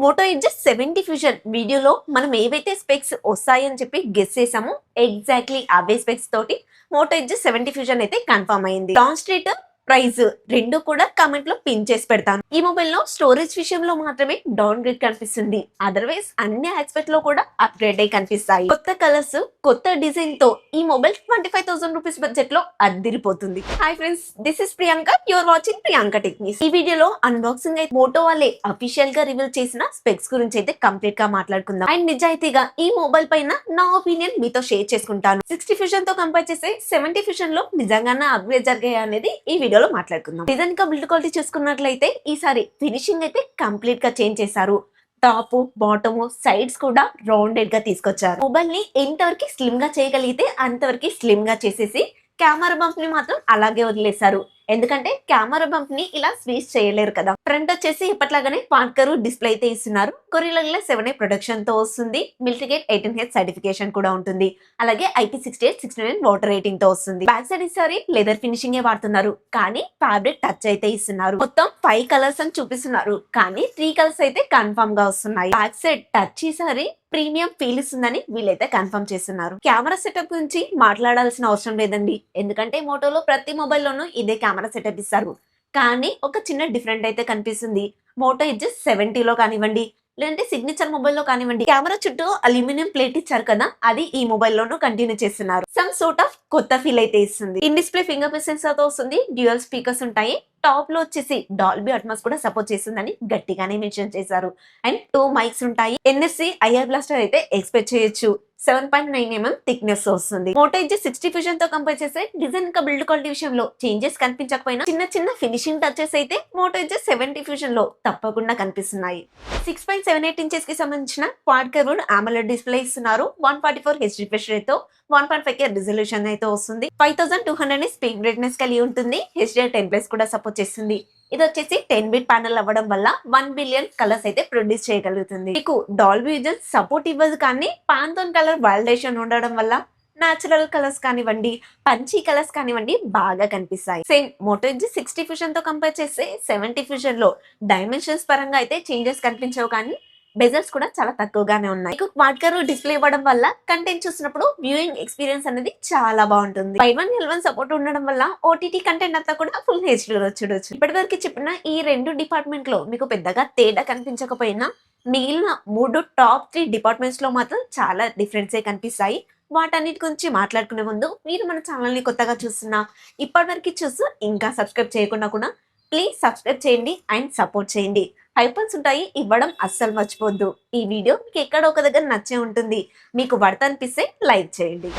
Moto edge 70 fusion వీడియోలో మనం ఏవైతే స్పెక్స్ వస్తాయని చెప్పి గెస్ చేసామో ఎగ్జాక్ట్లీ అవే స్పెక్స్ తోటి మోటో ఎడ్జ్ 70 ఫ్యూజన్ అయితే కన్ఫర్మ్ అయింది. లాంచ్ డేట్, ప్రైస్ రెండు కూడా కామెంట్ లో పిన్ చేసి పెడతాను. ఈ మొబైల్ లో స్టోరేజ్ విషయంలో మాత్రమే డౌన్ గ్రేడ్ కనిపిస్తుంది, అదర్వైజ్ అన్ని ఆస్పెక్ట్ లో కూడా అప్గ్రేడ్ అయి కనిపిస్తాయి. కొత్త కలర్స్, కొత్త డిజైన్ తో ఈ మొబైల్ 25,000 రూపీస్ బడ్జెట్ లో అద్దిరిపోతుంది. Hi friends, this is Priyanka, you're watching Priyanka technics. ఈ వీడియోలో అన్బాక్సింగ్ అయితే మోటో వాళ్ళే అఫీషియల్ గా రివీల్ చేసిన స్పెక్స్ గురించి అయితే కంప్లీట్ గా మాట్లాడుకుందాం. అండ్ నిజాయితీగా ఈ మొబైల్ పైన నా ఒపీనియన్ మీతో షేర్ చేసుకుంటాను. 60 ఫ్యూజన్ తో కంపేర్ చేస్తే 70 ఫ్యూజన్ లో నిజంగానే అప్గ్రేడ్ జరిగాయి అనేది ఈ వీడియోలో మాట్లాడుకుందాం. డిజైన్ గా బిల్డ్ క్వాలిటీ చూసుకున్నట్లయితే ఈసారి ఫినిషింగ్ అయితే కంప్లీట్ గా చేంజ్ చేశారు. టాప్, బాటమ్, సైడ్స్ కూడా రౌండెడ్ గా తీసుకొచ్చారు. మొబైల్ ని ఎంతవరకు స్లిమ్ గా చేయగలిగితే అంతవరకు స్లిమ్ గా చేసేసి కెమెరా బంప్ ని మాత్రం అలాగే వదిలేశారు. ఎందుకంటే కెమెరా బంప్ ని ఇలా స్వీచ్ చేయలేరు కదా. ఫ్రంట్ వచ్చేసి ఇప్పట్లాగానే పార్కర్ డిస్ప్లే అయితే ఇస్తున్నారు. కొరిల్లా గ్లాస్ 7A ప్రొడక్షన్ తో వస్తుంది. మిల్టీగేట్ 18H సర్టిఫికేషన్ కూడా ఉంటుంది. అలాగే IP68 69 వాటర్ రేటింగ్ తో వస్తుంది. బ్యాక్ సైడ్ ఈసారి లెదర్ ఫినిషింగ్ వాడుతున్నారు, కానీ ఫ్యాబ్రిక్ టచ్ అయితే ఇస్తున్నారు. మొత్తం 5 కలర్స్ అని చూపిస్తున్నారు, కానీ 3 కలర్స్ అయితే కన్ఫర్మ్ గా వస్తున్నాయి. బ్యాక్ సైడ్ టచ్ ఈసారి ప్రీమియం ఫీల్ ఇస్తుందని వీళ్ళైతే కన్ఫర్మ్ చేస్తున్నారు. కెమెరా సెటప్ గురించి మాట్లాడాల్సిన అవసరం లేదండి, ఎందుకంటే మోటోలో ప్రతి మొబైల్లోనూ ఇదే కెమెరా సెటప్ ఇస్తారు. కానీ ఒక చిన్న డిఫరెంట్ అయితే కనిపిస్తుంది. మోటో ఎడ్జ్ 70లో కానివ్వండి, లేదంటే సిగ్నేచర్ మొబైల్లో కానివ్వండి, కెమెరా చుట్టూ అల్యూమినియం ప్లేట్ ఇచ్చారు కదా, అది ఈ మొబైల్ లోనూ కంటిన్యూ చేస్తున్నారు. సమ్ సోర్ట్ ఆఫ్ కొత్త ఫీల్ అయితే ఇస్తుంది. In display finger print censor తో వస్తుంది. డ్యూయల్ స్పీకర్స్ ఉంటాయి. టాప్ లో వచ్చేసి డాల్బీ అట్మాస్ కూడా సపోర్ట్ చేస్తుందని గట్టిగానే మెన్షన్ చేశారు. అండ్ 2 మైక్స్ ఉంటాయి. NFC IR బ్లాస్టర్ అయితే ఎక్స్పెక్ట్ చేయొచ్చు. 7.9mm థిక్నెస్ వస్తుంది. మోటో ఎడ్జ్ 60 ఫ్యూజన్ తో కంపేర్ చేస్తే డిజైన్ ఇంకా బిల్డ్ క్వాలిటీ విషయంలో చేంజెస్ కనిపించకపోయినా చిన్న చిన్న ఫినిషింగ్ టచెస్ అయితే మోటో ఎడ్జ్ 70 ఫ్యూజన్ లో తప్పకుండా కనిపిస్తున్నాయి. 6.78 ఇంచెస్ కి సంబంధించిన క్వాడ్ కర్వ్డ్ AMOLED డిస్ప్లే ఇస్తున్నారు. 144Hz రిఫ్రెష్ రేట్ తో 1.5K రిజల్యూషన్ అయితే వస్తుంది. 5200 స్పీక్ బ్రైట్నెస్ కలిగి ఉంటుంది. HDR10+ కూడా సపోర్ట్ చేస్తుంది. ఇది వచ్చేసి 10-bit ప్యానల్ అవ్వడం వల్ల 1 బిలియన్ కలర్స్ అయితే ప్రొడ్యూస్ చేయగలుగుతుంది. మీకు డాల్బీ విజన్ సపోర్ట్ ఇవ్వదు, కానీ పాంథోన్ కలర్ వాలిడేషన్ ఉండడం వల్ల నాచురల్ కలర్స్ కానివ్వండి, పంచీ కలర్స్ కానివ్వండి బాగా కనిపిస్తాయి. సేమ్ మోటో ఎడ్జ్ 60 ఫ్యూజన్ తో కంపేర్ చేస్తే 70 ఫ్యూజన్ లో డైమెన్షన్స్ పరంగా అయితే చేంజెస్ కనిపించవు, కానీ బెజల్స్ కూడా చాలా తక్కువగానే ఉన్నాయి. క్వాడ్ కర్వ్ డిస్ప్లే ఇవ్వడం వల్ల కంటెంట్ చూసినప్పుడు వ్యూయింగ్ ఎక్స్పీరియన్స్ అనేది చాలా బాగుంటుంది. 5.1 సపోర్ట్ ఉండడం వల్ల OTT కంటెంట్ అంతా కూడా ఫుల్ HD లో చూడొచ్చు. ఇప్పటివరకు చెప్పిన ఈ 2 డిపార్ట్మెంట్ లో మీకు పెద్దగా తేడా కనిపించకపోయినా మిగిలిన 3 టాప్ 3 డిపార్ట్మెంట్స్ లో మాత్రం చాలా డిఫరెన్సే కనిపిస్తాయి. వాటన్నిటి గురించి మాట్లాడుకునే ముందు మీరు మన ఛానల్ ని కొత్తగా చూస్తున్నా, ఇప్పటివరకు చూస్తూ ఇంకా సబ్స్క్రైబ్ చేయకుండా కూడా ప్లీజ్ సబ్స్క్రైబ్ చేయండి అండ్ సపోర్ట్ చేయండి. ఐకాన్స్ ఉంటాయి, ఇవ్వడం అస్సలు మర్చిపోద్దు. ఈ వీడియో మీకు ఎక్కడో ఒక దగ్గర నచ్చే ఉంటుంది. మీకు వర్త్ అనిపిస్తే లైక్ చేయండి.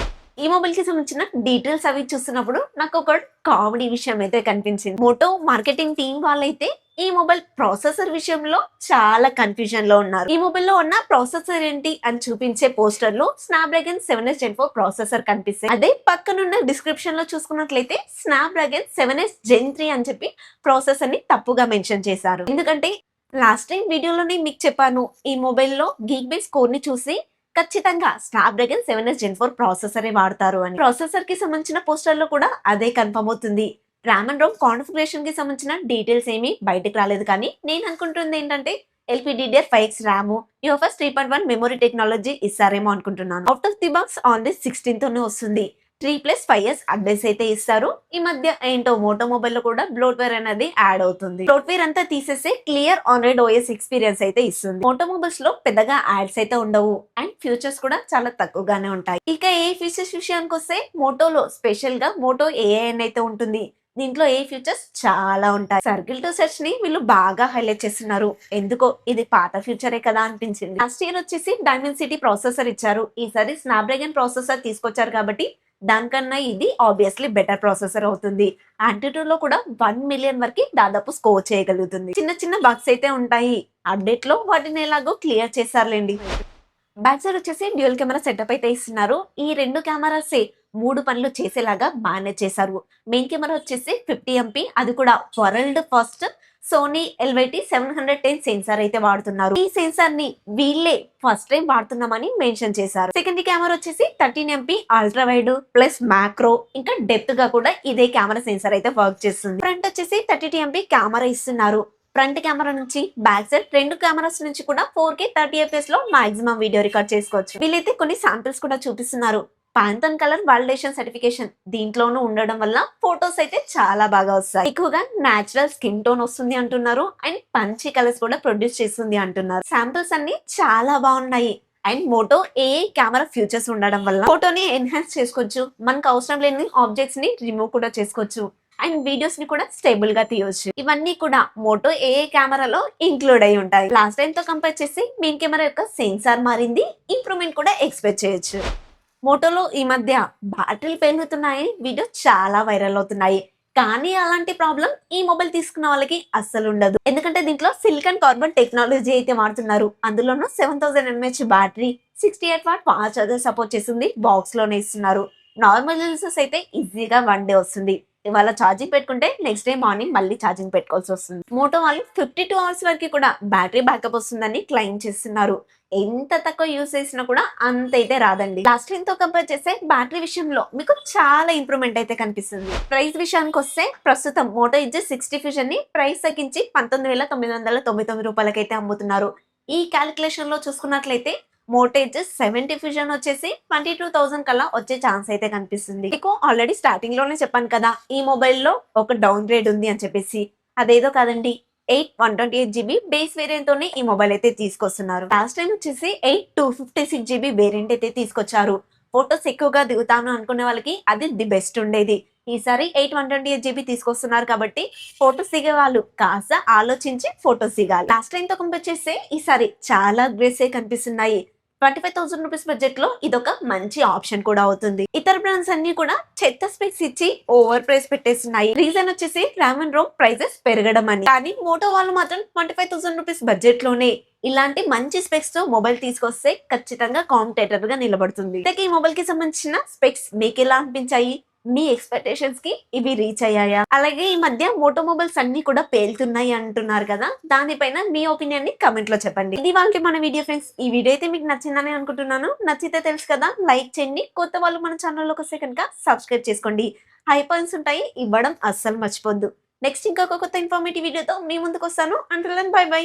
ఈ మొబైల్ కి సంబంధించిన డీటెయిల్స్ అవి చూస్తున్నప్పుడు నాకు ఒక కామెడీ విషయం అయితే కనిపించింది. మోటో మార్కెటింగ్ టీం వాళ్ళైతే ఈ మొబైల్ ప్రాసెసర్ విషయంలో చాలా కన్ఫ్యూజన్ లో ఉన్నారు. ఈ మొబైల్ లో ఉన్న ప్రాసెసర్ ఏంటి అని చూపించే పోస్టర్ లో స్నాప్డ్రాగన్ 7S Gen 4 ప్రాసెసర్ కనిపిస్తుంది. అదే పక్కనున్న డిస్క్రిప్షన్ లో చూసుకున్నట్లయితే స్నాప్డ్రాగన్ 7S Gen 3 అని చెప్పి ప్రాసెసర్ ని తప్పుగా మెన్షన్ చేశారు. ఎందుకంటే లాస్ట్ టైం వీడియోలోనే మీకు చెప్పాను, ఈ మొబైల్లో గీక్బేస్ కోర్ ని చూసి ఖచ్చితంగా స్నాప్డ్రాగన్ 7S Gen 4 ప్రాసెసరే వాడతారు అని. ప్రాసెసర్ కి సంబంధించిన పోస్టర్ లో కూడా అదే కన్ఫర్మ్ అవుతుంది. ర్యామ్ అండ్ రోమ్ కాన్ఫిగరేషన్ కి సంబంధించిన డీటెయిల్స్ ఏమీ బయటకు రాలేదు, కానీ నేను అనుకుంటుంది ఏంటంటే LPDDR5X RAM, UFS 3.1 memory technology ఇస్తారేమో అనుకుంటున్నాను. Out of the box on the 16 తోనే వస్తుంది. 3+5 అప్డేట్స్ అయితే ఇస్తారు. ఈ మధ్య ఏంటో మోటో మొబైల్ లో కూడా బ్లోట్వేర్ అనేది యాడ్ అవుతుంది. బ్లోట్వేర్ అంతా తీసేసి క్లియర్ ఆండ్రాయిడ్ OS ఎక్స్పీరియన్స్ అయితే ఇస్తుంది. మోటో మొబైల్స్ లో పెద్దగా యాడ్స్ అయితే ఉండవు అండ్ ఫ్యూచర్స్ కూడా చాలా తక్కువగానే ఉంటాయి. ఇక ఏ ఫీచర్స్ విషయానికి వస్తే మోటోలో స్పెషల్ గా మోటో AI అయితే ఉంటుంది. దీంట్లో ఏ ఫీచర్స్ చాలా ఉంటాయి. సర్కిల్ టు సెర్చ్ ని వీళ్ళు బాగా హైలైట్ చేస్తున్నారు. ఎందుకో ఇది పాత ఫ్యూచరే కదా అనిపించింది. లాస్ట్ ఇయర్ వచ్చేసి డైమెన్సిటీ ప్రాసెసర్ ఇచ్చారు. ఈసారి స్నాప్డ్రాగన్ ప్రాసెసర్ తీసుకొచ్చారు కాబట్టి దానికన్నా ఇది ఆబ్వియస్లీ బెటర్ ప్రాసెసర్ అవుతుంది. ఆంటిట్యూడ్ లో కూడా 1 మిలియన్ వరకు దాదాపు స్కోర్ చేయగలుగుతుంది. చిన్న చిన్న బగ్స్ అయితే ఉంటాయి, అప్డేట్ లో వాటిని ఎలాగో క్లియర్ చేశారులేండి. బ్యాక్ సైడ్ వచ్చేసి డ్యూయల్ కెమెరా సెటప్ అయితే ఇస్తున్నారు. ఈ 2 కెమెరాసే 3 పనులు చేసేలాగా మేనేజ్ చేశారు. మెయిన్ కెమెరా వచ్చేసి 50MP, అది కూడా world first Sony LYT 710 sensor అయితే వాడుతున్నారు. ఈ సెన్సార్ ని వీళ్ళే ఫస్ట్ టైం వాడుతున్నామని మెన్షన్ చేశారు. సెకండ్ కెమెరా వచ్చేసి 13MP ultra wide plus macro, ఇంకా డెప్త్ గా కూడా ఇదే కెమెరా సెన్సార్ అయితే వర్క్ చేస్తుంది. ఫ్రంట్ వచ్చేసి 32MP కెమెరా ఇస్తున్నారు. ఫ్రంట్ కెమెరా నుంచి బ్యాక్ సైడ్ రెండు కెమెరాస్ నుంచి కూడా 4K 30fps లో మాక్సిమం వీడియో రికార్డ్ చేసుకోవచ్చు. వీళ్ళైతే కొన్ని శాంపిల్స్ కూడా చూపిస్తున్నారు. పాంథన్ కలర్ వాలిడేషన్ సర్టిఫికేషన్ దీంట్లోనూ ఉండడం వల్ల ఫొటోస్ అయితే చాలా బాగా వస్తాయి. ఎక్కువగా నేచురల్ స్కిన్ టోన్ వస్తుంది అంటున్నారు అండ్ పంచి కలర్స్ కూడా ప్రొడ్యూస్ చేస్తుంది అంటున్నారు. శాంపిల్స్ అన్ని చాలా బాగున్నాయి and Moto AI camera features ఉండడం వల్ల ఫోటోని ఎన్హాన్స్ చేసుకోవచ్చు. మనకు అవసరం లేని ఆబ్జెక్ట్స్ ని రిమూవ్ కూడా చేసుకోవచ్చు అండ్ వీడియోస్ ని కూడా స్టేబుల్ గా తీయొచ్చు. ఇవన్నీ కూడా మోటో ఏఐ కెమెరాలో ఇంక్లూడ్ అయి ఉంటాయి. లాస్ట్ టైం తో కంపేర్ చేసి మెయిన్ కెమెరా యొక్క సెన్సార్ మారింది, ఇంప్రూవ్మెంట్ కూడా ఎక్స్పెక్ట్ చేయొచ్చు. మోటోలో ఈ మధ్య బ్యాటరీలు పెరుగుతున్నాయి, వీడియో చాలా వైరల్ అవుతున్నాయి. కానీ అలాంటి ప్రాబ్లం ఈ మొబైల్ తీసుకున్న వాళ్ళకి అస్సలు ఉండదు. ఎందుకంటే దీంట్లో సిలికాన్ కార్బన్ టెక్నాలజీ అయితే వాడుతున్నారు. అందులోనూ 7000 mAh battery, 68 watt fast charger support చేస్తుంది. బాక్స్ లోనే ఇస్తున్నారు. నార్మల్ యూజర్స్ అయితే ఈజీగా 1 డే వస్తుంది. ఇవాళ ఛార్జింగ్ పెట్టుకుంటే నెక్స్ట్ డే మార్నింగ్ మళ్ళీ ఛార్జింగ్ పెట్టుకోవాల్సి వస్తుంది. మోటో వాళ్ళు 52 అవర్స్ వరకు కూడా బ్యాటరీ బ్యాకప్ వస్తుందని క్లెయిమ్ చేస్తున్నారు. ఎంత తక్కువ యూజ్ చేసినా కూడా అంత అయితే రాదండి. లాస్ట్ టైం తో కంపేర్ చేస్తే బ్యాటరీ విషయంలో మీకు చాలా ఇంప్రూవ్మెంట్ అయితే కనిపిస్తుంది. ప్రైస్ విషయానికి వస్తే ప్రస్తుతం మోటో ఎడ్జ్ 60 ఫ్యూజన్ ని ప్రైస్ తగ్గించి 19,999 రూపాయలకైతే అమ్ముతున్నారు. ఈ క్యాలిక్యులేషన్ లో చూసుకున్నట్లయితే మోటో ఎడ్జ్ 70 ఫ్యూజన్ వచ్చేసి 22,000 కల్లా వచ్చే ఛాన్స్ అయితే కనిపిస్తుంది. మీకు ఆల్రెడీ స్టార్టింగ్ లోనే చెప్పాను కదా ఈ మొబైల్ లో ఒక డౌన్ గ్రేడ్ ఉంది అని చెప్పేసి. అదేదో కాదండి, 128GB బేస్ వేరియంట్ తోనే ఈ మొబైల్ అయితే తీసుకొస్తున్నారు. లాస్ట్ టైం వచ్చేసి 256GB వేరియంట్ అయితే తీసుకొచ్చారు. ఫొటోస్ ఎక్కువగా దిగుతాను అనుకునే వాళ్ళకి అది ది బెస్ట్ ఉండేది. ఈసారి 128GB తీసుకొస్తున్నారు కాబట్టి ఫొటోస్ దిగే వాళ్ళు కాస్త ఆలోచించి ఫొటోస్ దిగాలి. లాస్ట్ టైం తో కంపేర్ చేస్తే ఈసారి చాలా గ్రేస్ కనిపిస్తున్నాయి. 25,000 రూపీస్ బడ్జెట్ లో ఇదొక మంచి ఆప్షన్ కూడా అవుతుంది. ఇతర బ్రాండ్స్ అన్ని కూడా చెత్త స్పెక్స్ ఇచ్చి ఓవర్ ప్రైస్ పెట్టేస్తున్నాయి. రీజన్ వచ్చేసి ర్యామ్ అండ్ రోమ్ ప్రైసెస్ పెరగడం అని. కానీ మోటో వాళ్ళు మాత్రం 25,000 రూపీస్ బడ్జెట్ లోనే ఇలాంటి మంచి స్పెక్స్ తో మొబైల్ తీసుకొస్తే ఖచ్చితంగా కాంపిటేటర్ గా నిలబడుతుంది. ఈ మొబైల్ కి సంబంధించిన స్పెక్స్ మీకు ఎలా అనిపించాయి? మీ ఎక్స్పెక్టేషన్స్ కి ఇవి రీచ్ అయ్యాయా? అలాగే ఈ మధ్య మోటో మొబైల్స్ అన్ని కూడా పేలుతున్నాయి అంటున్నారు కదా, దానిపైన మీ ఒపీనియన్ ని కమెంట్ లో చెప్పండి. ఇది వాళ్ళకి మన వీడియో ఫ్రెండ్స్. ఈ వీడియో అయితే మీకు నచ్చిందని అనుకుంటున్నాను. నచ్చితే తెలుసు కదా, లైక్ చేయండి. కొత్త వాళ్ళు మన ఛానల్లోకి వస్తే కనుక సబ్స్క్రైబ్ చేసుకోండి. హై పాయింట్స్ ఉంటాయి, ఇవ్వడం అస్సలు మర్చిపోద్దు. నెక్స్ట్ ఇంకొక కొత్త ఇన్ఫర్మేటివ్ వీడియోతో మీ ముందుకు వస్తాను. Until then bye by.